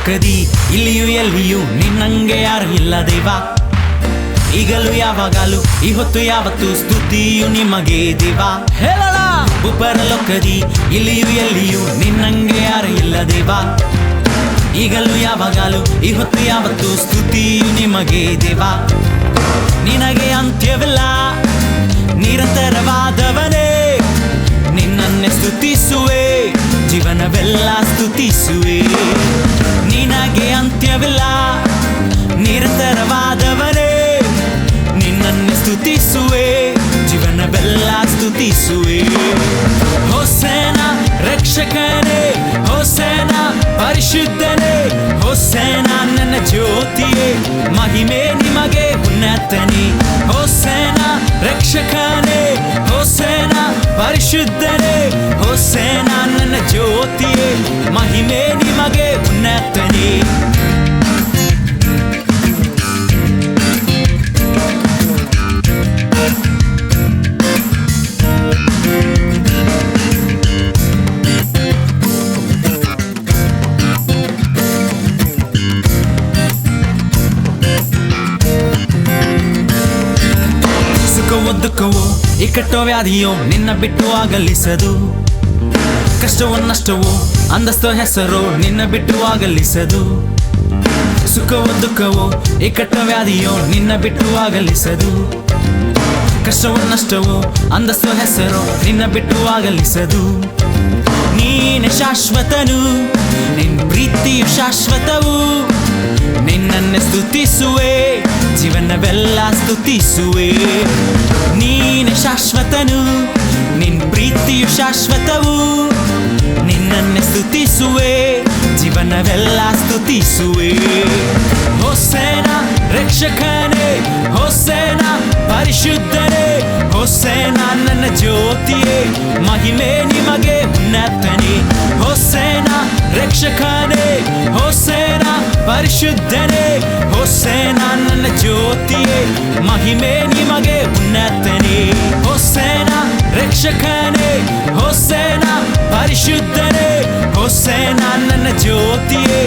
ಲೋಕದಿ ಇಲ್ಲಿಯೂ ಎಲ್ಲಿಯೂ ನಿನ್ನಂಗೆ ಯಾರು ಇಲ್ಲ ದೇವ. ಈಗಲೂ ಯಾವಾಗಲೂ ಈ ಹೊತ್ತು ಯಾವತ್ತು ಸ್ತುತಿಯು ನಿಮಗೆ ದೇವ. ಹೇಳೋಣ ಉಪರಲೋಕದಿ ಇಲ್ಲಿಯೂ ಎಲ್ಲಿಯೂ ನಿನ್ನಂಗೆ ಯಾರು ಇಲ್ಲ ದೇವ. ಈಗಲೂ ಯಾವಾಗಲೂ ಈ ಹೊತ್ತು ಯಾವತ್ತು ಸ್ತುತಿಯು ನಿಮಗೆ ದೇವ. ನಿನಗೆ ಅಂತ್ಯವಿಲ್ಲ ನಿರಂತರವಾದವನೇ, ನಿನ್ನನ್ನೇ ಸ್ತುತಿಸುವೆ ಜೀವನವೆಲ್ಲ ಸ್ತುತಿಸುವೆ. ನಿನಗೆ ಅಂತ್ಯವಿಲ್ಲ ನಿರಂತರವಾದವನೇ, ನಿನ್ನನ್ನೇ ಸ್ತುತಿಸುವೆ ಜೀವನವೆಲ್ಲ ಸ್ತುತಿಸುವೆ. ಹೋಸೇನ ರಕ್ಷಕನೇ, ಹೋಸೇನ ಪರಿಶುದ್ಧನೇ, ಹೋಸೇನ ನನ್ನ ಜ್ಯೋತಿಯೇ, ಮಹಿಮೆ ನಿಮಗೆ ಉನ್ನತನೇ. ಹೋಸೇನ ರಕ್ಷಕನೇ, ಹೋಸೇನ ಪರಿಶುದ್ಧನೇ, ಹೋಸೇನ ನನ್ನ ಜ್ಯೋತಿಯೇ, ಮಹಿಮೆ ನಿಮಗೆ ಉನ್ನತನೇ. ದುಃಖವೋ ಇಕ್ಕಟ್ಟೋ ವ್ಯಾಧಿಯೋ ನಿನ್ನ ಬಿಟ್ಟು ಆಗಲಿಸದು. ಕಷ್ಟವೋ ನಷ್ಟವೋ ಅಂದಸ್ತೋ ಹೆಸರೋ ನಿನ್ನ ಬಿಟ್ಟು ಆಗಲಿಸದು. ಸುಖವೋ ದುಃಖವೋ ಇಕ್ಕಟ್ಟೋ ವ್ಯಾಧಿಯೋ ನಿನ್ನ ಬಿಟ್ಟು ಆಗಲಿಸದು. ಕಷ್ಟವೋ ನಷ್ಟವೋ ಅಂದಸ್ತೋ ಹೆಸರೋ ನಿನ್ನ ಬಿಟ್ಟು ಆಗಲಿಸದು. ನೀನೆ ಶಾಶ್ವತನು, ನಿನ್ನ ಪ್ರೀತಿಯು ಶಾಶ್ವತವು, ನಿನ್ನನ್ನೇ ಸ್ತುತಿಸುವೆ ಜೀವನವೆಲ್ಲ ಸ್ತುತಿಸುವೆ. ನೀನೆ ಶಾಶ್ವತನು, ನಿನ್ನ ಪ್ರೀತಿಯು ಶಾಶ್ವತವು, ನಿನ್ನನ್ನೇ ಸ್ತುತಿಸುವೆ ಜೀವನವೆಲ್ಲ ಸ್ತುತಿಸುವೆ. ಹೋಸೇನ ರಕ್ಷಕನೇ, ಹೋಸೇನ ಪರಿಶುದ್ಧನೇ, ಹೋಸೇನ ನನ್ನ ಜ್ಯೋತಿಯೇ, ಮಹಿಮೆ ನಿಮಗೆ ಉನ್ನತನೇ. ಹೋಸೇನ ರಕ್ಷಕನೇ, ಹೋಸೇನ ಪರಿಶುದ್ಧನೇ, ಹೋಸೇನ ನನ್ನ ಜ್ಯೋತಿಯೇ, ಮಹಿಮೆ ನಿಮಗೆ ಉನ್ನತನೇ. ಹೋಸೇನ ರಕ್ಷಕನೇ, ಹೋಸೇನ ಪರಿಶುದ್ಧನೇ, ಹೋಸೇನ ನನ್ನ ಜ್ಯೋತಿಯೇ,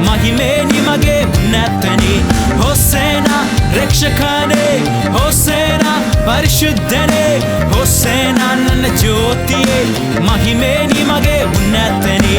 ಮಹಿಮೆ ನಿಮಗೆ ಉನ್ನತನೇ. ಹೋಸೇನ ರಕ್ಷಕನೇ, ಹೋಸೇನ ಪರಿಶುದ್ಧನೇ, ಹೋಸೇನ ನನ್ನ ಜ್ಯೋತಿಯೇ, ಮಹಿಮೆ ನಿಮಗೆ ಉನ್ನತನೇ.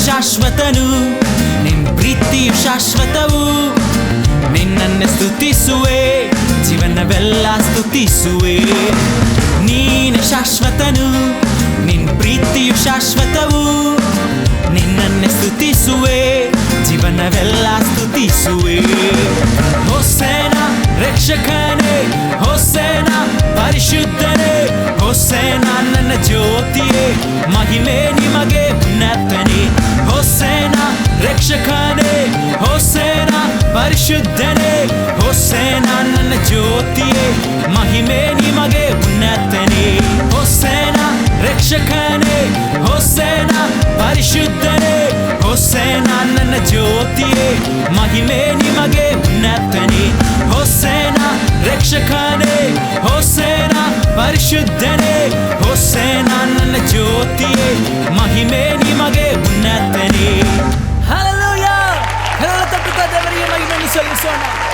ಶಾಶ್ವತನು, ನಿನ್ನ ಪ್ರೀತಿಯು ಶಾಶ್ವತವು, ನಿನ್ನನ್ನೇ ಸ್ತುತಿಸುವೆ ಜೀವನವೆಲ್ಲ ಸ್ತುತಿಸುವೆ. ನೀನೆ ಶಾಶ್ವತನು, ನಿನ್ನ ಪ್ರೀತಿಯು ಶಾಶ್ವತವು, ನಿನ್ನನ್ನೇ ಸ್ತುತಿಸುವೆ ಜೀವನವೆಲ್ಲ ಸ್ತುತಿಸುವೆ. ಹೋಸೇನ ರಕ್ಷಕನೇ, ಹೋಸೇನ ಪರಿಶುದ್ಧನೇ, ಹೋಸೇನ ನನ್ನ ಜ್ಯೋತಿಯೇ, ಮಹಿಮೆ ನಿಮಗೆ ಉನ್ನತನೇ. ಹೋಸೇನ ರಕ್ಷಕನೇ, ಹೋಸೇನ ಪರಿಶುದ್ಧನೇ, ಹೋಸೇನ ನನ್ನ ಜ್ಯೋತಿಯೇ, ಮಹಿಮೆ ನಿಮಗೆ ಉನ್ನತನೇ. ಹೋಸೇನ ರಕ್ಷಕನೇ, ಹೋಸೇನ ಪರಿಶುದ್ಧನೇ, ಹೋಸೇನ ನನ್ನ ಜ್ಯೋತಿಯೇ, ಮಹಿಮೆ ನಿಮಗೆ ಉನ್ನತನೇ. ಹೋಸೇನ ರಕ್ಷಕನೇ, ಹೋಸೇನ ಪರಿಶುದ್ಧನೇ, ಹೋಸೇನ ನನ್ನ ಜ್ಯೋತಿಯೇ, ಮಹಿಮೆ ನಿಮಗೆ ಉನ್ನತನೇ. Hallelujah! Kailangan tapos ka, Devaria, maging solution.